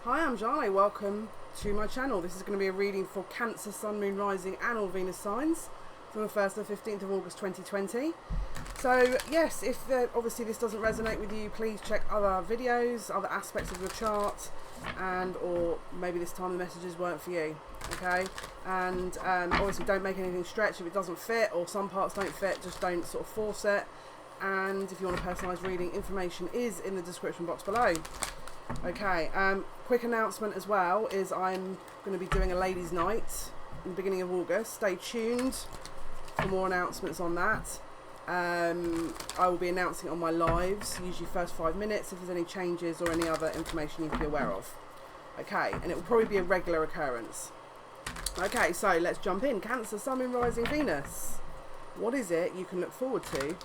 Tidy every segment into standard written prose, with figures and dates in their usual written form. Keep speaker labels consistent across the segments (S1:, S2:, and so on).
S1: Hi, I'm Jale. Welcome to my channel. This is going to be a reading for Cancer, Sun, Moon, Rising and all Venus signs from the 1st to the 15th of August 2020. So yes, if obviously this doesn't resonate with you, please check other videos, other aspects of your chart, and or maybe this time the messages weren't for you. Okay, and obviously don't make anything stretch if it doesn't fit, or some parts don't fit, just don't sort of force it. And if you want a personalised reading, information is in the description box below. Okay, quick announcement as well is I'm going to be doing a ladies' night in the beginning of August. Stay tuned for more announcements on that. I will be announcing it on my lives, usually first 5 minutes, if there's any changes or any other information you need to be aware of. Okay, and it will probably be a regular occurrence. Okay, so let's jump in. Cancer, Sun, Moon, Rising, Venus. What is it you can look forward to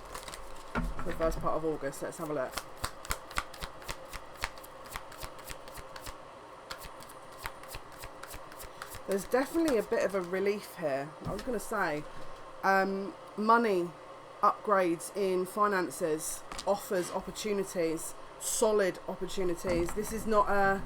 S1: for the first part of August? Let's have a look. There's definitely a bit of a relief here. I was going to say, money, upgrades in finances, offers, opportunities, solid opportunities. This is not a,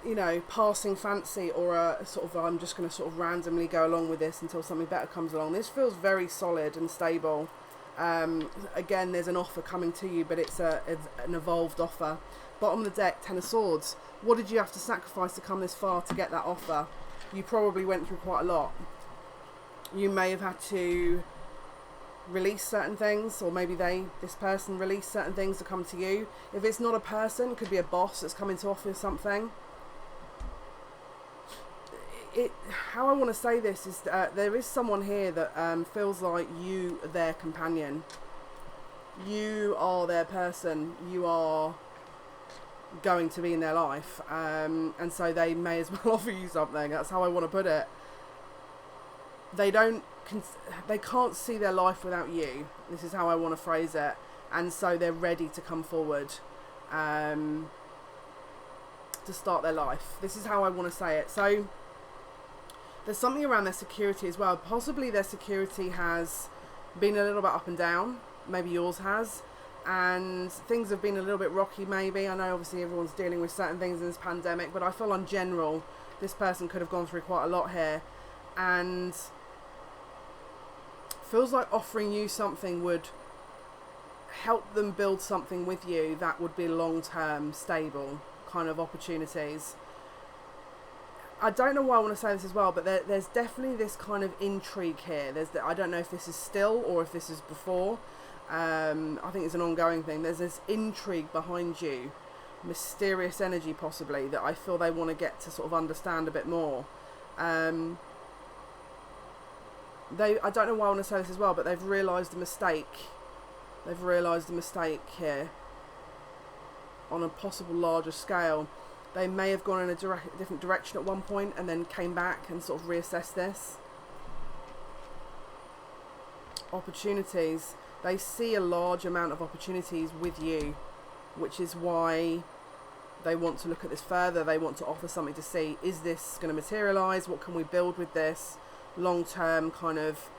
S1: you know, passing fancy or a sort of, I'm just going to sort of randomly go along with this until something better comes along. This feels very solid and stable. Again, there's an offer coming to you, but it's an evolved offer. Bottom of the deck, Ten of Swords. What did you have to sacrifice to come this far to get that offer? You probably went through quite a lot. You may have had to release certain things, or maybe this person released certain things to come to you. If it's not a person, it could be a boss that's coming to offer something. How I want to say this is that there is someone here that feels like you are their companion. You are their person. You are going to be in their life, and so they may as well offer you something. That's how I want to put it. They can't see their life without you. This is how I want to phrase it. And so they're ready to come forward to start their life. This is how I want to say it. So there's something around their security as well. Possibly their security has been a little bit up and down. Maybe yours has. And things have been a little bit rocky maybe. I know obviously everyone's dealing with certain things in this pandemic, but I feel in general this person could have gone through quite a lot here, and feels like offering you something would help them build something with you that would be long-term, stable kind of opportunities. I don't know why I want to say this as well, but there's definitely this kind of intrigue here. I don't know if this is still or if this is before. I think it's an ongoing thing. There's this intrigue behind you, mysterious energy possibly, that I feel they want to get to sort of understand a bit more. I don't know why I want to say this as well, but they've realised a mistake. They've realised a mistake here on a possible larger scale. They may have gone in a different direction at one point and then came back and sort of reassessed this. Opportunities. They see a large amount of opportunities with you, which is why they want to look at this further. They want to offer something to see, is this going to materialise? What can we build with this? Long-term kind of,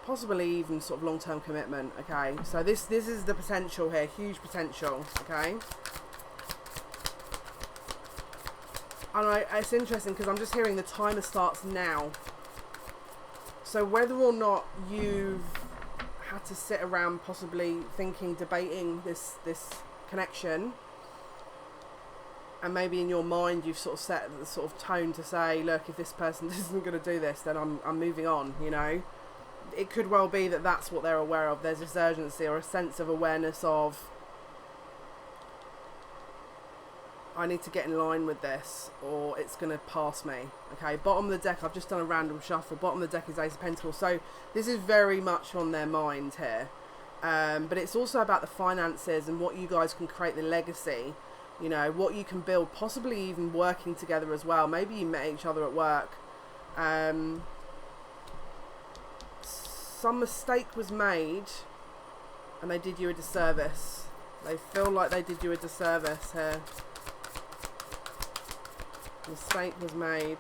S1: possibly even sort of long-term commitment. Okay, so this is the potential here, huge potential. Okay, and it's interesting because I'm just hearing the timer starts now. So whether or not you've had to sit around possibly thinking, debating this connection, and maybe in your mind you've sort of set the sort of tone to say, look, if this person isn't going to do this, then I'm moving on, you know. It could well be that that's what they're aware of. There's this urgency or a sense of awareness of, I need to get in line with this or it's going to pass me. Okay, bottom of the deck, I've just done a random shuffle. Bottom of the deck is Ace of Pentacles. So this is very much on their mind here. But it's also about the finances and what you guys can create, the legacy. You know, what you can build, possibly even working together as well. Maybe you met each other at work. Some mistake was made and they did you a disservice. They feel like they did you a disservice here. Mistake was made.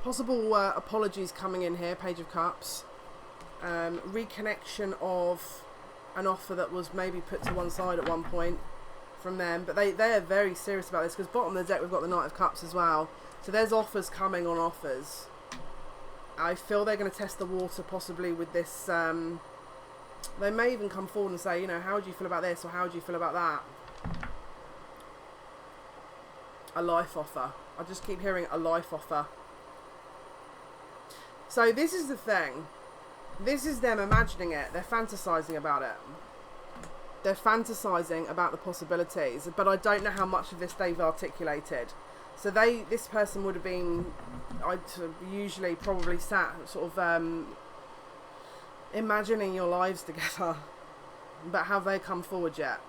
S1: Possible apologies coming in here, Page of Cups. Reconnection of an offer that was maybe put to one side at one point from them, but they are very serious about this, because bottom of the deck we've got the Knight of Cups as well. So there's offers coming on offers. I feel they're going to test the water possibly with this. They may even come forward and say, you know, how do you feel about this, or how do you feel about that? A life offer. I just keep hearing a life offer. So this is the thing. This is them imagining it. They're fantasizing about it. They're fantasizing about the possibilities, but I don't know how much of this they've articulated. So this person would have been, I'd usually probably sat sort of imagining your lives together. But have they come forward yet?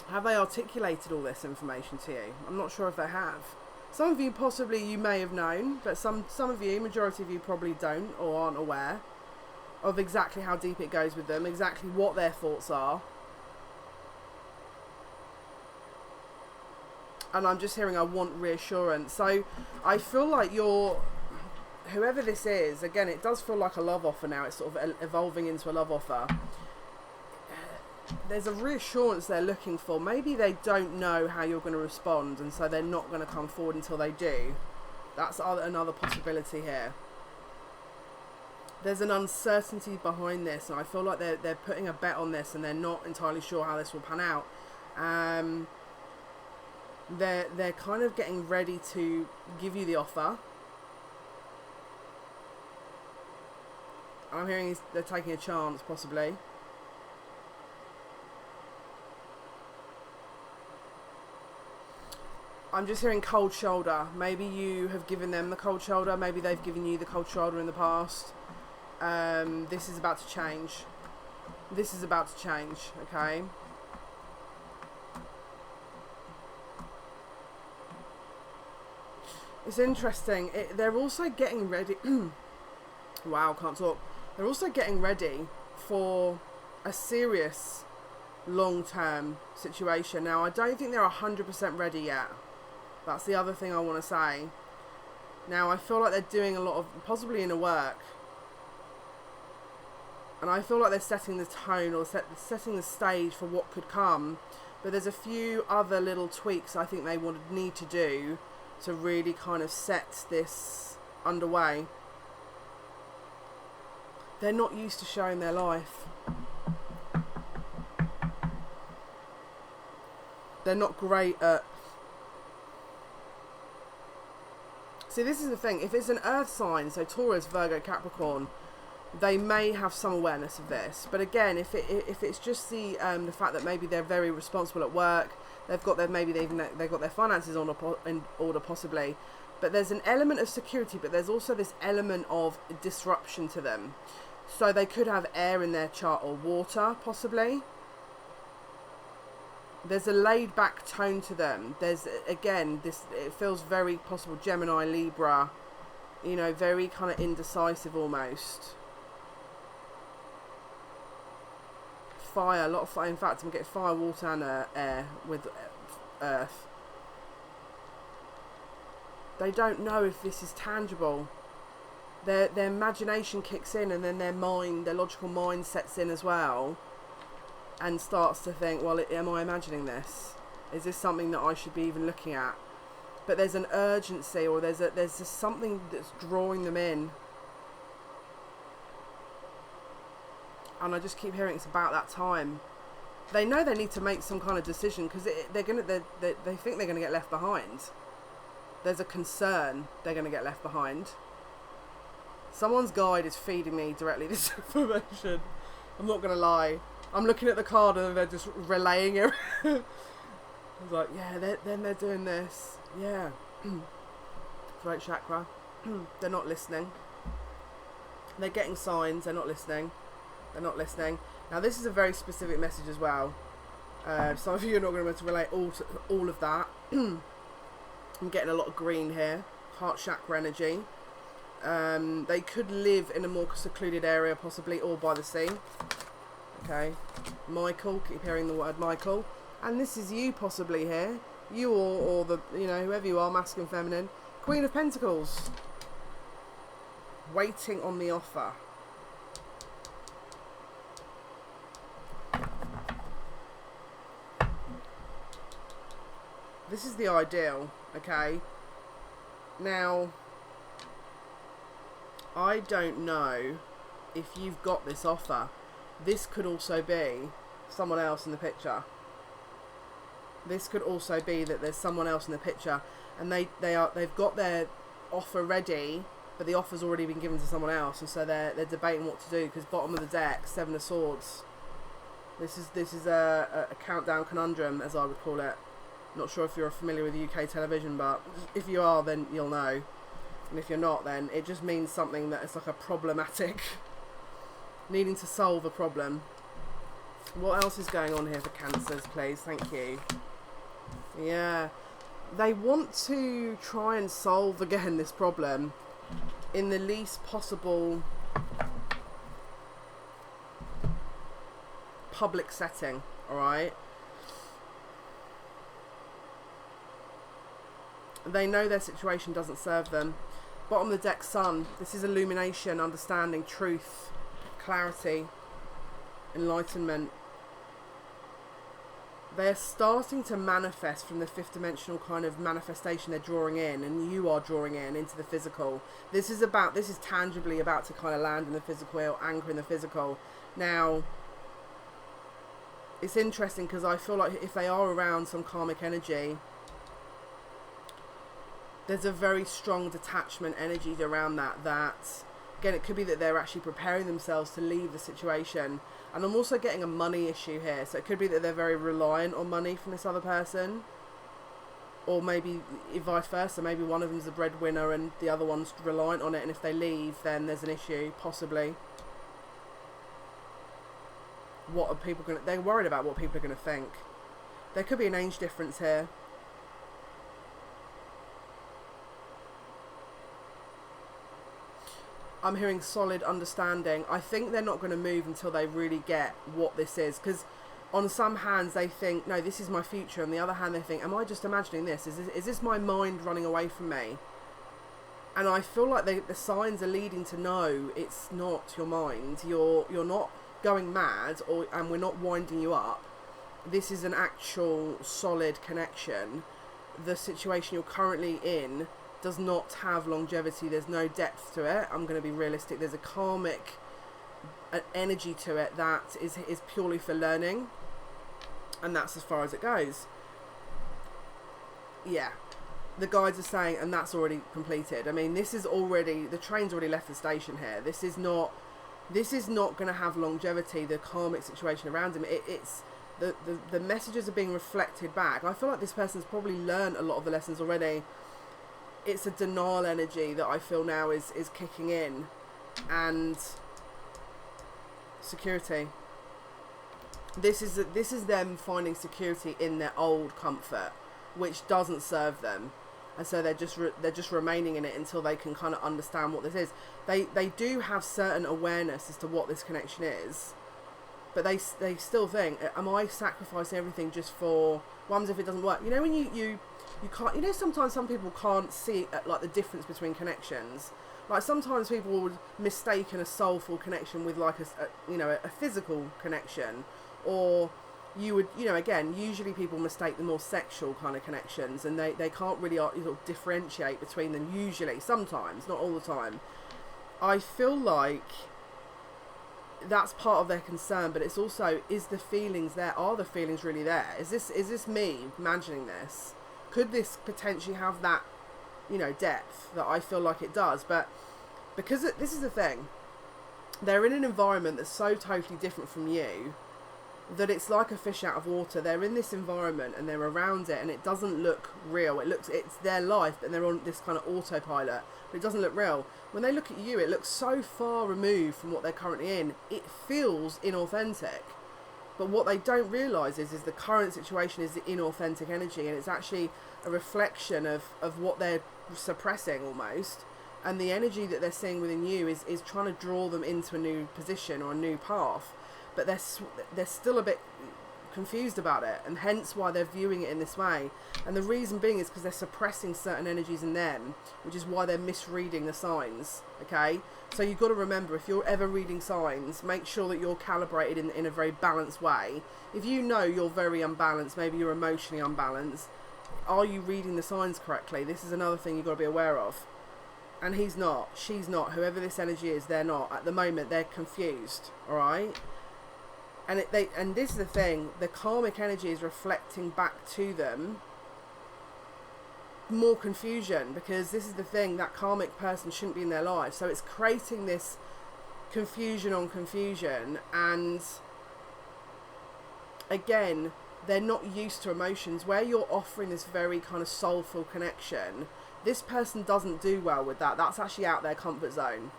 S1: Have they articulated all this information to you? I'm not sure if they have. Some of you possibly you may have known, but some of you, majority of you, probably don't or aren't aware of exactly how deep it goes with them, exactly what their thoughts are. And I'm just hearing I want reassurance. So I feel like whoever this is, again, it does feel like a love offer now. It's sort of evolving into a love offer. There's a reassurance they're looking for. Maybe they don't know how you're going to respond, and so they're not going to come forward until they do. That's another possibility here. There's an uncertainty behind this, and I feel like they're putting a bet on this, and they're not entirely sure how this will pan out. They're kind of getting ready to give you the offer. I'm hearing they're taking a chance, possibly. I'm just hearing cold shoulder. Maybe you have given them the cold shoulder. Maybe they've given you the cold shoulder in the past. This is about to change. This is about to change, okay? It's interesting. They're also getting ready. Wow, can't talk. They're also getting ready for a serious long-term situation. Now, I don't think they're 100% ready yet. That's the other thing I want to say. Now, I feel like they're doing a lot of possibly inner work. And I feel like they're setting the tone or setting the stage for what could come. But there's a few other little tweaks I think they would need to do to really kind of set this underway. They're not used to showing their life. They're not great at... See, this is the thing. If it's an earth sign, so Taurus, Virgo, Capricorn, they may have some awareness of this. But again, if it's just the fact that maybe they're very responsible at work, they've got their got their finances in order possibly, but there's an element of security, but there's also this element of disruption to them. So they could have air in their chart or water possibly. There's a laid back tone to them. There's, again, it feels very possible Gemini, Libra, you know, very kind of indecisive almost. Fire, a lot of fire. In fact, I'm getting fire, water and air with earth. They don't know if this is tangible. Their imagination kicks in, and then their logical mind sets in as well, and starts to think, well, am I imagining this? Is this something that I should be even looking at? But there's an urgency, or there's just something that's drawing them in. And I just keep hearing it's about that time. They know they need to make some kind of decision, because they think they're gonna get left behind. There's a concern they're gonna get left behind. Someone's guide is feeding me directly this information. I'm not gonna lie. I'm looking at the card and they're just relaying it. I was like, yeah, they're doing this. Yeah. Throat chakra. They're not listening. They're getting signs. They're not listening. They're not listening. Now, this is a very specific message as well. Some of you are not going to be able to relate all of that. I'm getting a lot of green here. Heart chakra energy. They could live in a more secluded area, possibly, or by the sea. Okay. Michael, keep hearing the word Michael. And this is you, possibly, here. You or the, you know, whoever you are, masculine, feminine. Queen of Pentacles. Waiting on the offer. This is the ideal, okay? Now, I don't know if you've got this offer. This could also be someone else in the picture. This could also be that there's someone else in the picture, and they've got their offer ready, but the offer's already been given to someone else, and so they're debating what to do. Because bottom of the deck, 7 of Swords. This is a countdown conundrum, as I would call it. Not sure if you're familiar with UK television, but if you are, then you'll know. And if you're not, then it just means something that is like a problematic, needing to solve a problem. What else is going on here for Cancers, please? Thank you. Yeah. They want to try and solve, again, this problem in the least possible public setting, alright? They know their situation doesn't serve them. Bottom of the deck, Sun. This is illumination, understanding, truth, clarity, enlightenment. They're starting to manifest from the fifth dimensional kind of manifestation they're drawing in, and you are drawing in into the physical. This is tangibly about to kind of land in the physical, or anchor in the physical. Now, it's interesting because I feel like if they are around some karmic energy, there's a very strong detachment energy around that. Again, it could be that they're actually preparing themselves to leave the situation. And I'm also getting a money issue here. So it could be that they're very reliant on money from this other person. Or maybe vice versa. Maybe one of them's the breadwinner and the other one's reliant on it. And if they leave, then there's an issue, possibly. What are people going to... They're worried about what people are going to think. There could be an age difference here. I'm hearing solid understanding. I think they're not going to move until they really get what this is. Because on some hands they think, no, this is my future. On the other hand, they think, am I just imagining this? Is this my mind running away from me? And I feel like the signs are leading to no, it's not your mind. You're not going mad, and we're not winding you up. This is an actual solid connection. The situation you're currently in does not have longevity. There's no depth to it. I'm going to be realistic. There's a karmic energy to it that is purely for learning, and that's as far as it goes. Yeah, the guides are saying, and that's already completed. I mean, this is already, the train's already left the station here. This is not going to have longevity. The karmic situation around him, it's the messages are being reflected back. I feel like this person's probably learned a lot of the lessons already. It's a denial energy that I feel now is kicking in, and security. This is them finding security in their old comfort, which doesn't serve them, and so they're just remaining in it until they can kind of understand what this is. They do have certain awareness as to what this connection is, but they still think, am I sacrificing everything just for ones if it doesn't work? You know, when you can't, you know, sometimes some people can't see like the difference between connections. Like sometimes people would mistake a soulful connection with like a physical connection, or you would, you know, again, usually people mistake the more sexual kind of connections, and they can't really differentiate between them usually, sometimes, not all the time. I feel like that's part of their concern, but it's also, is the feelings there? Are the feelings really there? Is this me imagining this? Could this potentially have that, you know, depth that I feel like it does? But because this is the thing, they're in an environment that's so totally different from you that it's like a fish out of water. They're in this environment and they're around it, and it doesn't look real. It's their life, and they're on this kind of autopilot, but it doesn't look real. When they look at you, it looks so far removed from what they're currently in. It feels inauthentic. But what they don't realise is the current situation is the inauthentic energy, and it's actually a reflection of what they're suppressing almost. And the energy that they're seeing within you is trying to draw them into a new position or a new path. But they're still a bit confused about it, and hence why they're viewing it in this way. And the reason being is because they're suppressing certain energies in them, which is why they're misreading the signs, okay? So you've got to remember, if you're ever reading signs, make sure that you're calibrated in a very balanced way. If you know you're very unbalanced, maybe you're emotionally unbalanced, are you reading the signs correctly? This is another thing you've got to be aware of. And he's not, she's not, whoever this energy is, they're not. At the moment, they're confused, all right? And and this is the thing, the karmic energy is reflecting back to them more confusion, because this is the thing, that karmic person shouldn't be in their life. So it's creating this confusion on confusion, and again, they're not used to emotions. Where you're offering this very kind of soulful connection, this person doesn't do well with that. That's actually out their comfort zone.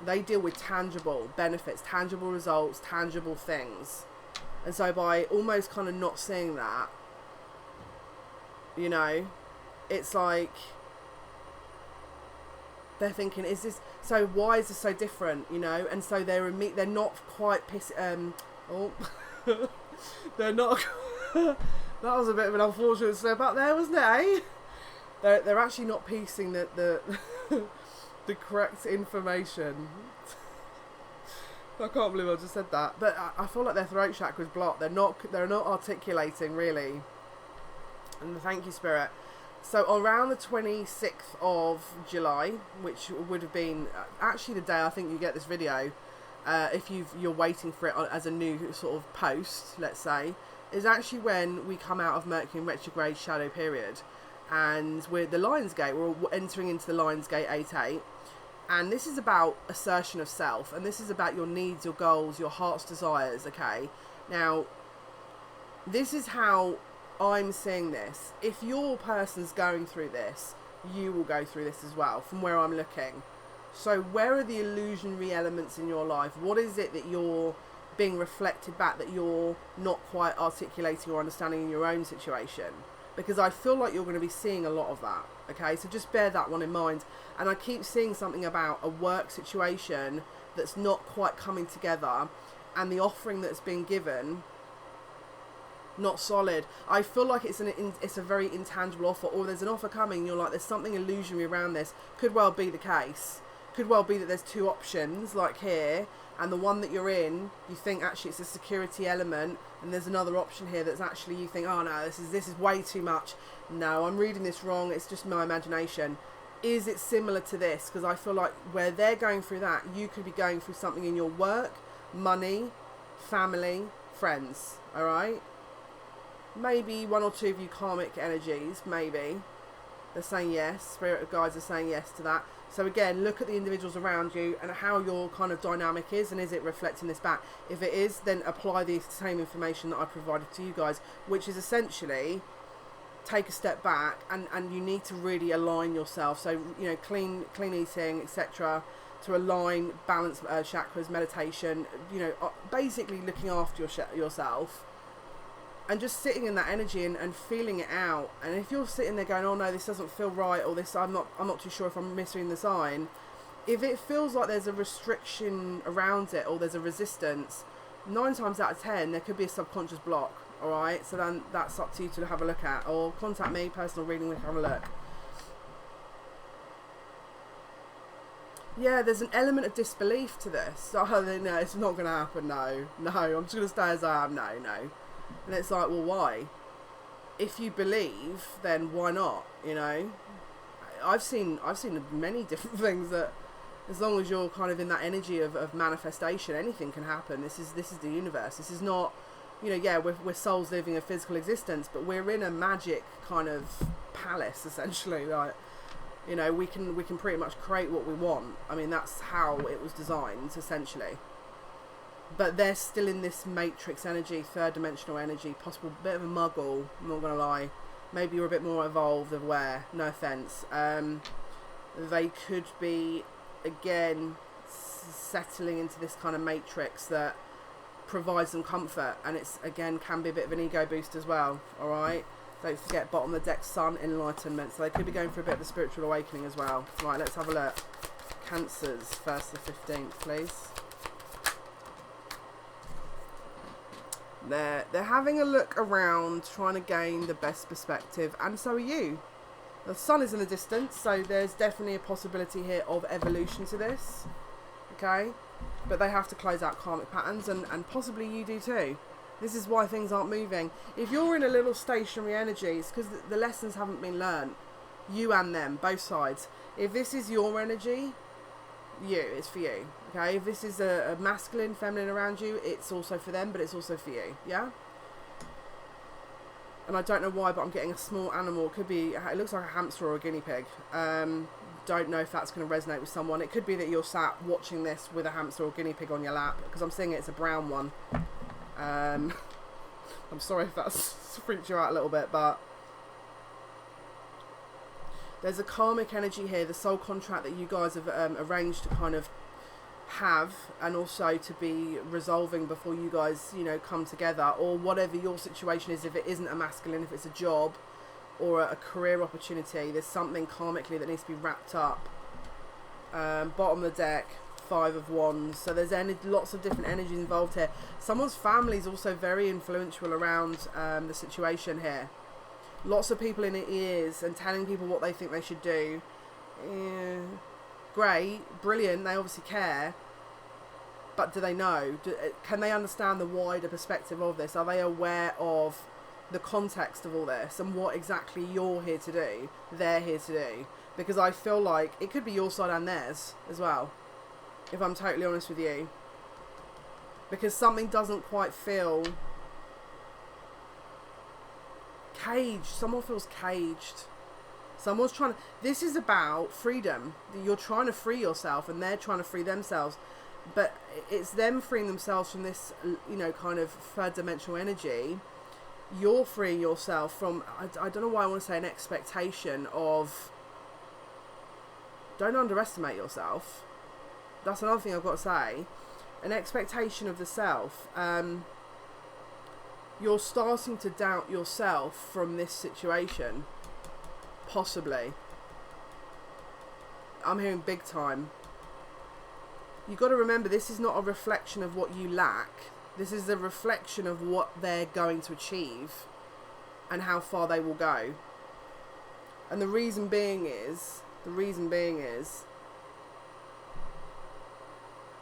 S1: They deal with tangible benefits, tangible results, tangible things. And so by almost kind of not seeing that, you know, it's like they're thinking, is this, so why is this so different, you know? And so they're not quite they're not that was a bit of an unfortunate slip up there, wasn't it, eh? They're actually not piecing the the correct information. I can't believe I just said that. But I feel like their throat chakra is blocked. They're not articulating really. And thank you, Spirit. So around the 26th of July, which would have been actually the day I think you get this video, if you're waiting for it as a new sort of post, let's say, is actually when we come out of Mercury in retrograde shadow period. And we're the Lion's Gate, we're entering into the Lion's Gate 8-8. And this is about assertion of self, and this is about your needs, your goals, your heart's desires, okay? Now, this is how I'm seeing this. If your person's going through this, you will go through this as well, from where I'm looking. So where are the illusionary elements in your life? What is it that you're being reflected back that you're not quite articulating or understanding in your own situation? Because I feel like you're going to be seeing a lot of that, okay? So just bear that one in mind. And I keep seeing something about a work situation that's not quite coming together, and the offering that's been given, not solid. I feel like it's a very intangible offer, or there's an offer coming, you're like, there's something illusionary around this. Could well be the case. Could well be that there's two options, like here, and the one that you're in, you think actually it's a security element, and there's another option here that's actually, you think, oh no, this is way too much. No, I'm reading this wrong, it's just my imagination. Is it similar to this? Because I feel like where they're going through that, you could be going through something in your work, money, family, friends, alright? Maybe one or two of you karmic energies, maybe. They're saying yes, spirit guides are saying yes to that. So again, look at the individuals around you and how your kind of dynamic is, and is it reflecting this back? If it is, then apply the same information that I provided to you guys, which is essentially take a step back, and you need to really align yourself. So, you know, clean eating, etc., to align, balance chakras, meditation, you know, basically looking after yourself. And just sitting in that energy and feeling it out. And if you're sitting there going, oh no, this doesn't feel right, or this, I'm not too sure if I'm misreading the sign. If it feels like there's a restriction around it, or there's a resistance, 9 times out of 10 there could be a subconscious block. All right, so then that's up to you to have a look at, or contact me, personal reading, we can have a look. Yeah, there's an element of disbelief to this. Oh no, it's not going to happen. No, I'm just going to stay as I am. No. And it's like, well, why? If you believe, then why not? You know, I've seen many different things that, as long as you're kind of in that energy of manifestation, anything can happen. This is the universe. This is not, you know, yeah, we're souls living a physical existence, but we're in a magic kind of palace, essentially. Like, you know, we can pretty much create what we want. I mean, that's how it was designed, essentially. But they're still in this matrix energy, third dimensional energy, possible bit of a muggle, I'm not going to lie. Maybe you're a bit more evolved, aware, no offence. They could be, again, settling into this kind of matrix that provides them comfort, and it's, again, can be a bit of an ego boost as well, alright? Don't forget, bottom of the deck, sun, enlightenment, so they could be going for a bit of a spiritual awakening as well. Right, let's have a look. Cancers, 1st to 15th, please. They're having a look around, trying to gain the best perspective, and so are you. The sun is in the distance, so there's definitely a possibility here of evolution to this, okay? But they have to close out karmic patterns, and possibly you do too. This is why things aren't moving. If you're in a little stationary energy, it's because the lessons haven't been learned. You and them, both sides. If this is your energy, it's for you. Okay, if this is a masculine, feminine around you, it's also for them, but it's also for you. Yeah. And I don't know why, but I'm getting a small animal. It could be, it looks like a hamster or a guinea pig. Don't know if that's going to resonate with someone. It could be that you're sat watching this with a hamster or guinea pig on your lap, because I'm seeing it's a brown one. I'm sorry if that's freaked you out a little bit, but there's a karmic energy here, the soul contract that you guys have arranged to kind of have, and also to be resolving before you guys, you know, come together, or whatever your situation is. If it isn't a masculine, if it's a job or a career opportunity, there's something karmically that needs to be wrapped up. Bottom of the deck, 5 of Wands. So there's lots of different energies involved here. Someone's family is also very influential around the situation here. Lots of people in the ears and telling people what they think they should do. Great, brilliant, they obviously care, but do they know? Can they understand the wider perspective of this? Are they aware of the context of all this and what exactly you're here to do, they're here to do? Because I feel like it could be your side and theirs as well, if I'm totally honest with you. Because something doesn't quite feel caged. Someone feels caged. Someone's trying to... This is about freedom. You're trying to free yourself and they're trying to free themselves. But it's them freeing themselves from this, you know, kind of third dimensional energy. You're freeing yourself from... I don't know why I want to say an expectation of... Don't underestimate yourself. That's another thing I've got to say. An expectation of the self. You're starting to doubt yourself from this situation. Possibly. I'm hearing big time. You've got to remember, this is not a reflection of what you lack. This is a reflection of what they're going to achieve and how far they will go. And the reason being is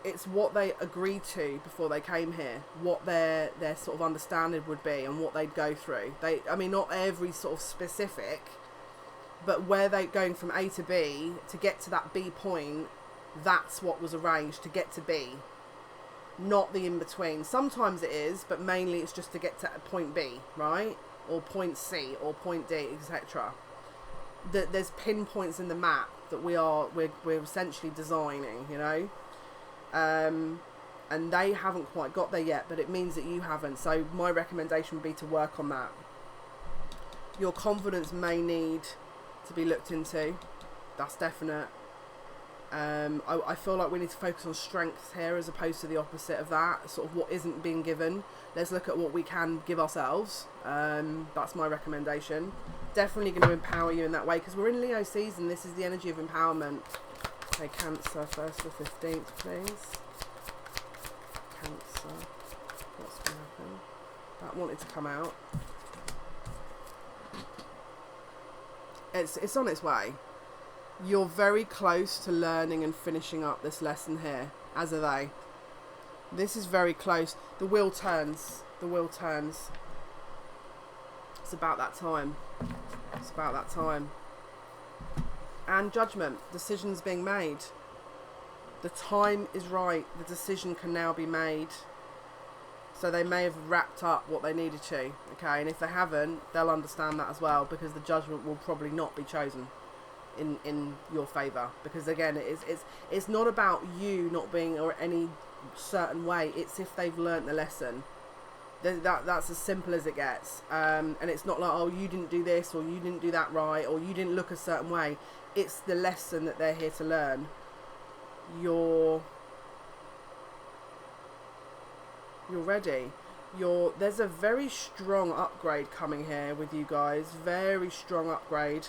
S1: it's what they agreed to before they came here, what their sort of understanding would be and what they'd go through. I mean, not every sort of specific, but where they're going from A to B to get to that B point, that's what was arranged to get to B, not the in-between. Sometimes it is, but mainly it's just to get to point B, right? Or point C, or point D, etc. There's pinpoints in the map that we're essentially designing, you know? And they haven't quite got there yet, but it means that you haven't. So my recommendation would be to work on that. Your confidence may need to be looked into. That's definite. I feel like we need to focus on strengths here as opposed to the opposite of that, sort of what isn't being given. Let's look at what we can give ourselves. That's my recommendation. Definitely going to empower you in that way, because we're in Leo season. This is the energy of empowerment. Okay, Cancer, 1st to 15th, please. Cancer. What's going to happen? That wanted to come out. It's on its way. You're very close to learning and finishing up this lesson here, as are they. This is very close. The wheel turns. The wheel turns. It's about that time. It's about that time. And judgment. Decisions being made. The time is right. The decision can now be made. So they may have wrapped up what they needed to. Okay, and if they haven't, they'll understand that as well, because the judgment will probably not be chosen in your favour. Because again, it's not about you not being or any certain way. It's if they've learnt the lesson. That's as simple as it gets. And it's not like, oh, you didn't do this, or you didn't do that right, or you didn't look a certain way. It's the lesson that they're here to learn. You're ready. There's a very strong upgrade coming here with you guys. Very strong upgrade.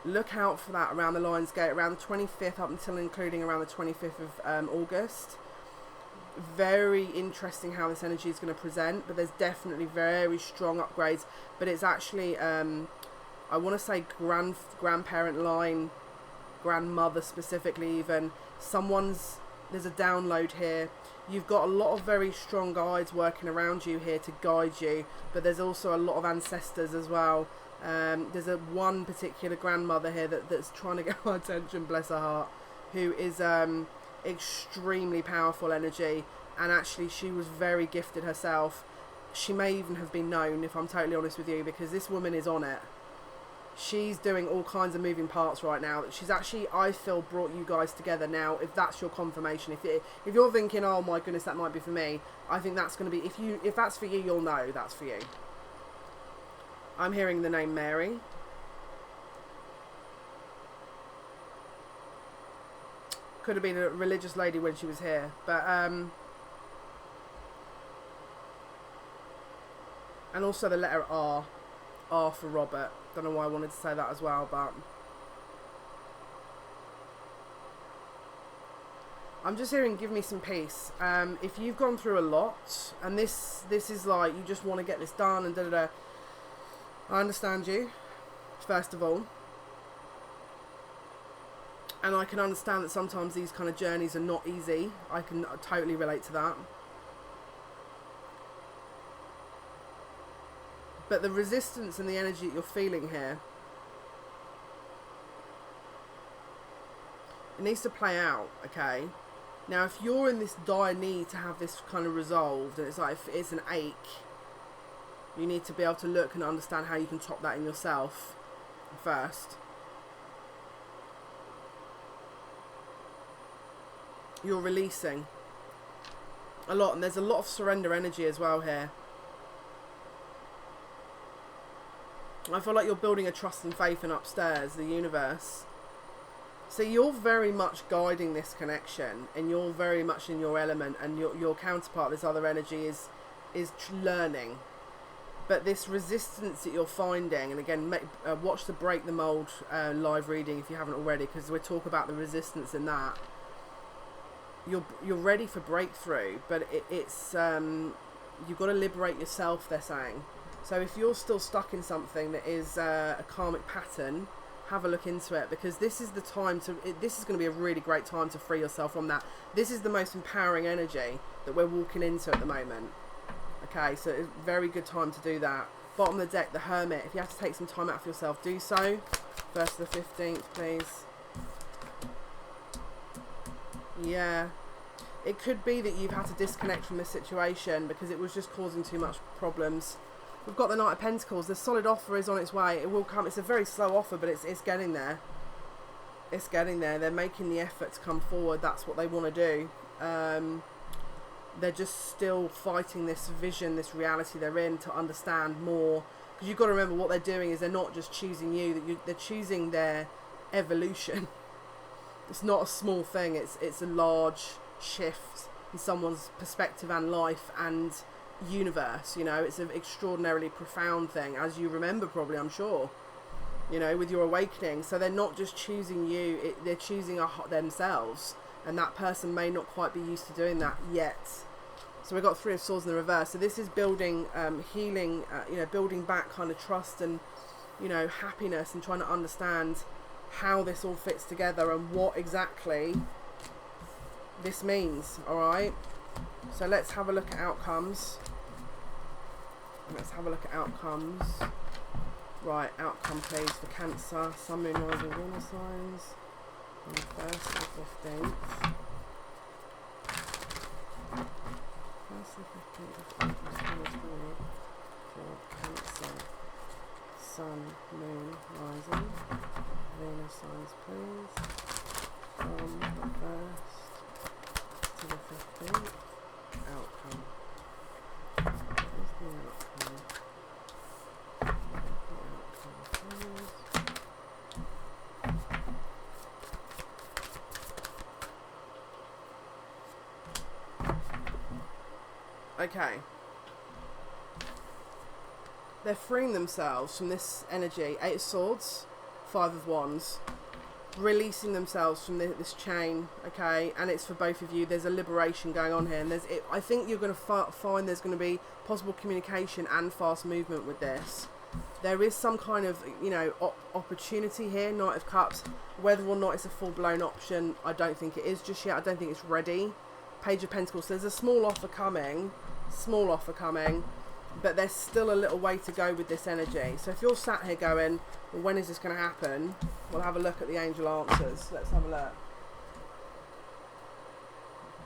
S1: Look out for that around the Lion's Gate, around the 25th up until including around the 25th of August. Very interesting how this energy is going to present, but there's definitely very strong upgrades. But it's actually, I want to say grandparent line, grandmother specifically even. There's a download here. You've got a lot of very strong guides working around you here to guide you, but there's also a lot of ancestors as well. There's one particular grandmother here that's trying to get my attention, bless her heart, who is extremely powerful energy, and actually she was very gifted herself. She may even have been known, if I'm totally honest with you, because this woman is on it. She's doing all kinds of moving parts right now. She's actually, I feel, brought you guys together. Now, if that's your confirmation, if you're thinking, oh my goodness, that might be for me, I think that's going to be, if that's for you, you'll know that's for you. I'm hearing the name Mary. Could have been a religious lady when she was here, but and also the letter R for Robert. Don't know why I wanted to say that as well, but I'm just hearing, give me some peace. If you've gone through a lot, and this is like, you just want to get this done and da-da-da, I understand you, first of all. And I can understand that sometimes these kind of journeys are not easy. I can totally relate to that. But the resistance and the energy that you're feeling here, it needs to play out, okay? Now, if you're in this dire need to have this kind of resolved, and it's like, if it's an ache, you need to be able to look and understand how you can top that in yourself first. You're releasing a lot, and there's a lot of surrender energy as well here. I feel like you're building a trust and faith in upstairs, the universe. So you're very much guiding this connection, and you're very much in your element, and your counterpart, this other energy, is learning. But this resistance that you're finding, and again, watch the Break the Mold live reading if you haven't already, because we talk about the resistance in that. You're ready for breakthrough, but it's you've got to liberate yourself, they're saying. So if you're still stuck in something that is a karmic pattern, have a look into it, because this is the time to, this is going to be a really great time to free yourself from that. This is the most empowering energy that we're walking into at the moment. Okay, so it's a very good time to do that. Bottom of the deck, the Hermit. If you have to take some time out for yourself, do so. 1st to the 15th, please. Yeah. It could be that you've had to disconnect from this situation because it was just causing too much problems. We've got the Knight of Pentacles. The solid offer is on its way. It will come. It's a very slow offer, but it's getting there. It's getting there. They're making the effort to come forward. That's what they want to do. They're just still fighting this vision, this reality they're in, to understand more. Because you've got to remember, what they're doing is they're not just choosing you. They're choosing their evolution. It's not a small thing. It's a large shift in someone's perspective and life and universe. You know, it's an extraordinarily profound thing, as you remember probably, I'm sure, you know, with your awakening. So they're not just choosing you, they're choosing themselves, and that person may not quite be used to doing that yet. So we've got 3 of Swords in the reverse. So this is building healing, you know, building back kind of trust and, you know, happiness, and trying to understand how this all fits together and what exactly this means. All right, so let's have a look at outcomes. Right, outcome please for Cancer, Sun, Moon, Rising, Venus signs on the 1st and 15th. 1st and 15th of August 2020 for Cancer, Sun, Moon, Rising, Venus signs please, from the 1st to the 15th. Outcome. What is the outcome? Okay. They're freeing themselves from this energy. 8 of Swords, 5 of Wands. Releasing themselves from this chain, okay? And it's for both of you. There's a liberation going on here. And I think you're going to find there's going to be possible communication and fast movement with this. There is some kind of, you know, opportunity here. Knight of Cups. Whether or not it's a full-blown option, I don't think it is just yet. I don't think it's ready. Page of Pentacles. So there's a small offer coming, but there's still a little way to go with this energy. So if you're sat here going, well, when is this going to happen? We'll have a look at the angel answers. Let's have a look.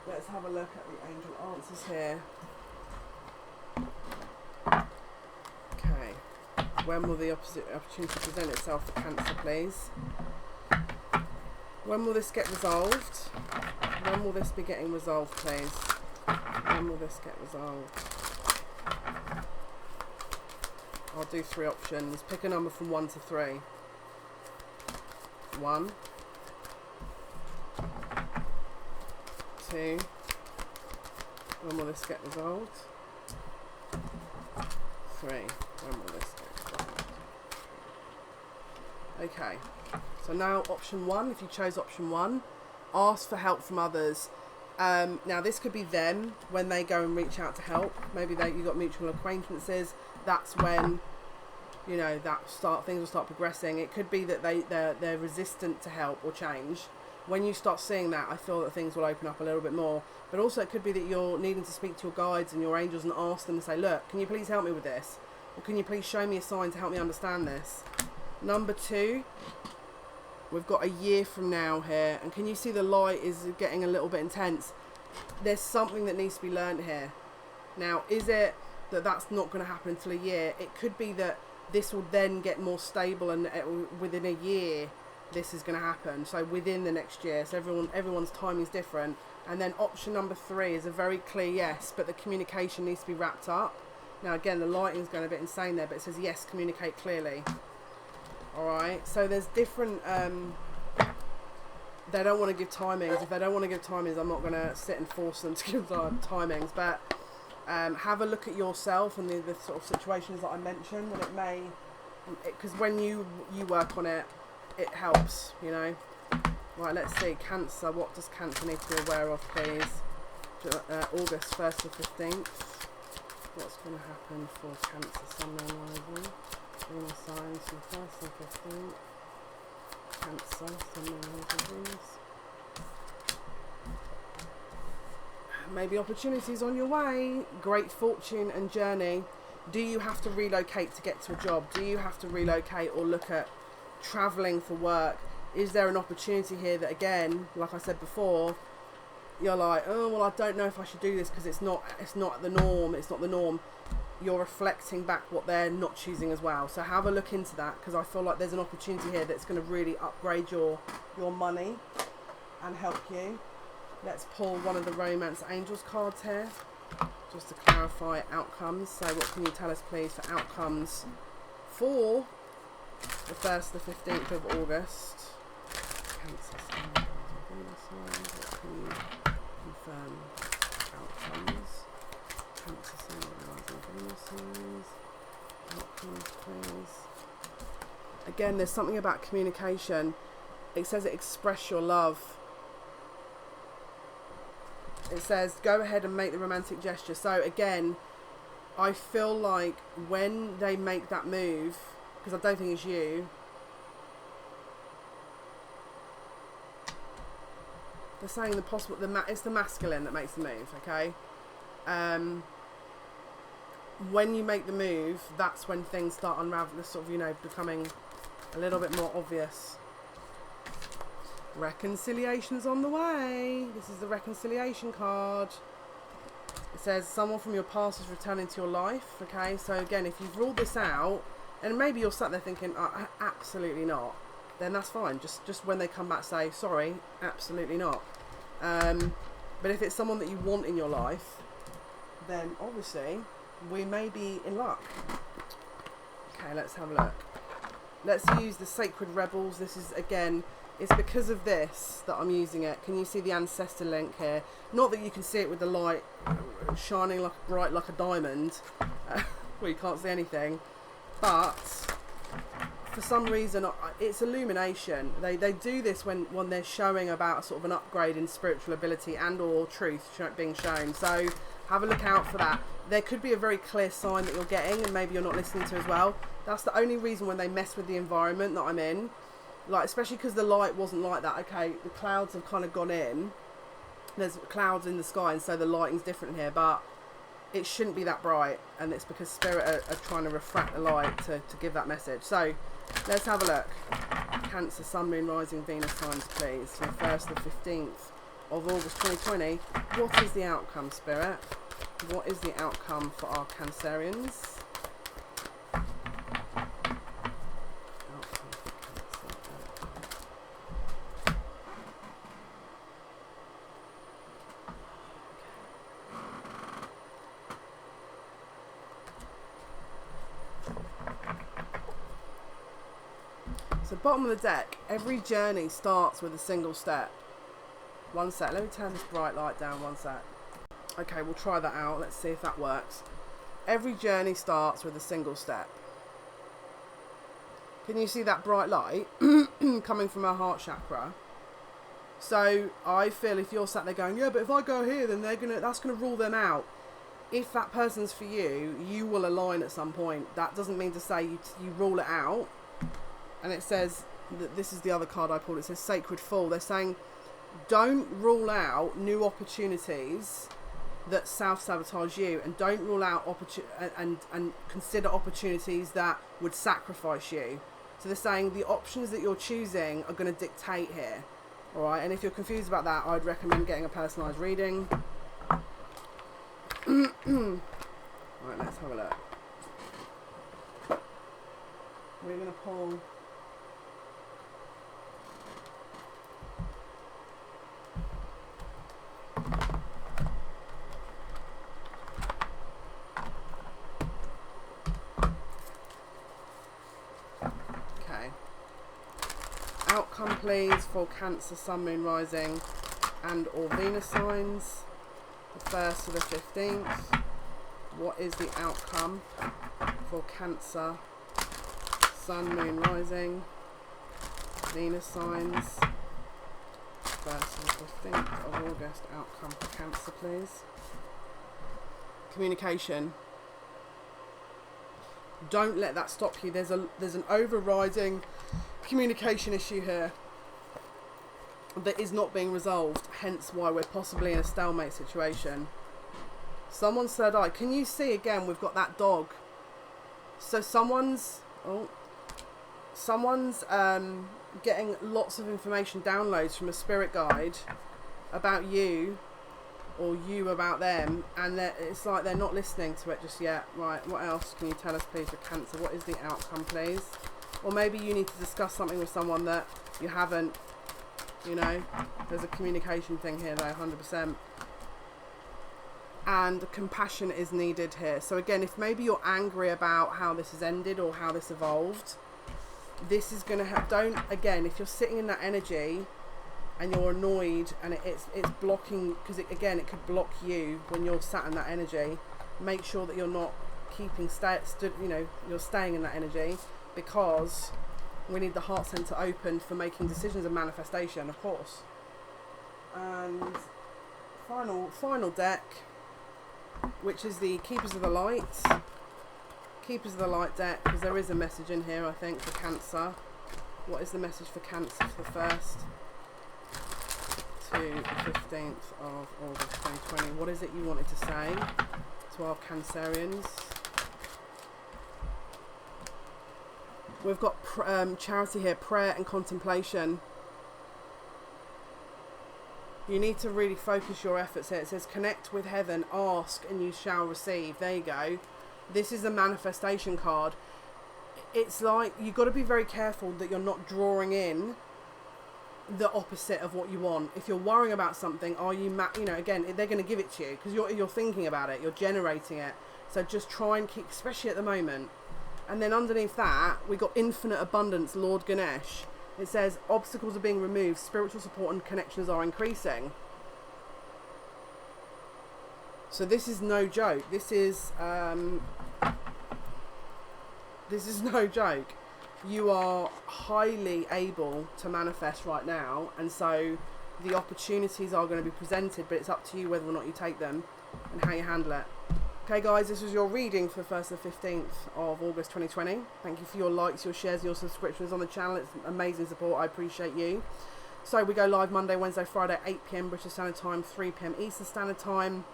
S1: Let's have a look at the angel answers here. Okay. When will the opportunity present itself for Cancer, please? When will this get resolved? When will this be getting resolved, please? When will this get resolved? I'll do 3 options. Pick a number from 1 to 3. 1, 2. When will this get resolved? 3. When will this get resolved? Okay. So now option 1, if you chose option 1, ask for help from others. Now this could be them when they go and reach out to help. Maybe you got mutual acquaintances. That's when, you know, things will start progressing. It could be that they're resistant to help or change. When you start seeing that, I feel that things will open up a little bit more. But also it could be that you're needing to speak to your guides and your angels and ask them and say, look, can you please help me with this? Or can you please show me a sign to help me understand this? Number 2, we've got a year from now here. And can you see the light is getting a little bit intense? There's something that needs to be learned here. Now, is it that that's not going to happen until a year? It could be that this will then get more stable and within a year this is going to happen. So within the next year. So everyone's timing is different. And then option number 3 is a very clear yes, but the communication needs to be wrapped up. Now again, the lighting's going a bit insane there, but it says yes, communicate clearly. Alright, so there's different, they don't want to give timings. If they don't want to give timings, I'm not going to sit and force them to give timings, but have a look at yourself and the sort of situations that I mentioned, and it may, because when you work on it, it helps, you know. Right, let's see, Cancer, what does Cancer need to be aware of, please? August 1st to 15th. What's going to happen for Cancer, Sun, Moon, Rising? Venus signs from 1st to 15th. Cancer, Sun, Moon, Rising, Venus. Maybe opportunities on your way. Great fortune and journey. Do you have to relocate to get to a job? Do you have to relocate or look at travelling for work? Is there an opportunity here that, again, like I said before, you're like, oh well, I don't know if I should do this because it's not the norm. You're reflecting back what they're not choosing as well. So have a look into that, because I feel like there's an opportunity here that's going to really upgrade your money and help you. Let's pull one of the Romance Angels cards here, just to clarify outcomes. So what can you tell us, please, for outcomes for the 1st to 15th of August? Cancer, Sun, Venus, what can you confirm? Outcomes. Cancer, Sun, Venus, outcomes, please. Again, there's something about communication. It says express your love. It says go ahead and make the romantic gesture. So again, I feel like when they make that move, because I don't think it's you, they're saying it's the masculine that makes the move, okay? When you make the move, that's when things start unraveling, sort of, you know, becoming a little bit more obvious. Reconciliation's on the way. This is the reconciliation card. It says someone from your past is returning to your life, okay? So again, if you've ruled this out, and maybe you're sat there thinking, oh, absolutely not, then that's fine. Just when they come back, say, sorry, absolutely not. But if it's someone that you want in your life, then obviously we may be in luck. Okay, let's have a look. Let's use the Sacred Rebels. This is, again, it's because of this that I'm using it. Can you see the ancestor link here? Not that you can see it with the light shining like bright like a diamond, where you can't see anything, but for some reason it's illumination. They do this when they're showing about sort of an upgrade in spiritual ability and or truth being shown. So have a look out for that. There could be a very clear sign that you're getting and maybe you're not listening to as well. That's the only reason when they mess with the environment that I'm in, like especially because the light wasn't like that. Okay, the clouds have kind of gone in, there's clouds in the sky, and so the lighting's different here, but it shouldn't be that bright, and it's because Spirit are trying to refract the light to give that message. So let's have a look. Cancer, Sun, Moon, Rising, Venus signs, please. From 1st to 15th of August 2020. What is the outcome, Spirit? What is the outcome for our Cancerians? So bottom of the deck, every journey starts with a single step. One sec, let me turn this bright light down, one sec. Okay, we'll try that out, let's see if that works. Every journey starts with a single step. Can you see that bright light coming from our heart chakra? So I feel if you're sat there going, yeah, but if I go here, then that's gonna rule them out. If that person's for you, you will align at some point. That doesn't mean to say you rule it out. And it says that this is the other card I pulled. It says Sacred Fall. They're saying don't rule out new opportunities that self-sabotage you, and don't rule out and consider opportunities that would sacrifice you. So they're saying the options that you're choosing are going to dictate here. All right. And if you're confused about that, I'd recommend getting a personalised reading. All right. Let's have a look. We're going to pull. Outcome, please, for Cancer, Sun, Moon, Rising and or Venus signs. The 1st to the 15th. What is the outcome for Cancer, Sun, Moon, Rising, Venus signs? 1st to the 15th of August. Outcome for Cancer, please. Communication. Don't let that stop you. There's an overriding communication issue here that is not being resolved, hence why we're possibly in a stalemate situation. Someone's third eye. Can you see again? We've got that dog. So someone's getting lots of information, downloads from a spirit guide about you, or you about them, and it's like they're not listening to it just yet. Right, what else can you tell us, please, for Cancer? What is the outcome, please? Or maybe you need to discuss something with someone that you haven't, you know. There's a communication thing here though, 100%. And compassion is needed here. So again, if maybe you're angry about how this has ended or how this evolved, this is going to have, again, if you're sitting in that energy and you're annoyed and it's blocking, because it could block you when you're sat in that energy, make sure that you're not keeping, you're staying in that energy, because we need the heart center open for making decisions and manifestation, of course. And final deck, which is the Keepers of the Light. Keepers of the Light deck, because there is a message in here, I think, for Cancer. What is the message for Cancer for the 1st to the 15th of August 2020? What is it you wanted to say to our Cancerians? We've got charity here, prayer and contemplation. You need to really focus your efforts here. It says connect with heaven, ask and you shall receive. There you go. This is a manifestation card. It's like you've got to be very careful that you're not drawing in the opposite of what you want. If you're worrying about something, are you, again, they're going to give it to you because you're thinking about it, you're generating it. So just try and keep, especially at the moment. And then underneath that, we got infinite abundance, Lord Ganesh. It says obstacles are being removed, spiritual support and connections are increasing. So this is no joke. This is no joke. You are highly able to manifest right now, and so the opportunities are going to be presented, but it's up to you whether or not you take them and how you handle it. Okay guys, this was your reading for the 1st to the 15th of August 2020. Thank you for your likes, your shares, your subscriptions on the channel. It's amazing support. I appreciate you. So we go live Monday, Wednesday, Friday, 8 PM British Standard Time, 3 PM Eastern Standard Time.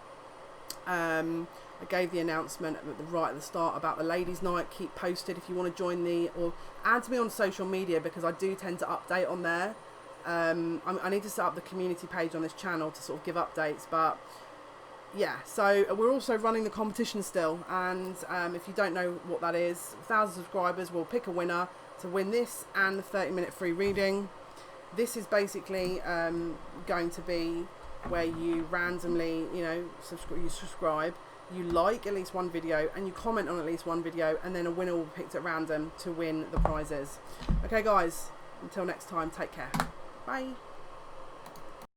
S1: I gave the announcement right at the start about the ladies' night. Keep posted if you want to join or add me on social media, because I do tend to update on there. I need to set up the community page on this channel to sort of give updates, but yeah, so we're also running the competition still, and if you don't know what that is, 1,000 subscribers will pick a winner to win this and the 30-minute free reading. This is basically going to be where you randomly, you know, subscribe, you like at least one video, and you comment on at least one video, and then a winner will be picked at random to win the prizes. Okay guys, until next time, take care. Bye.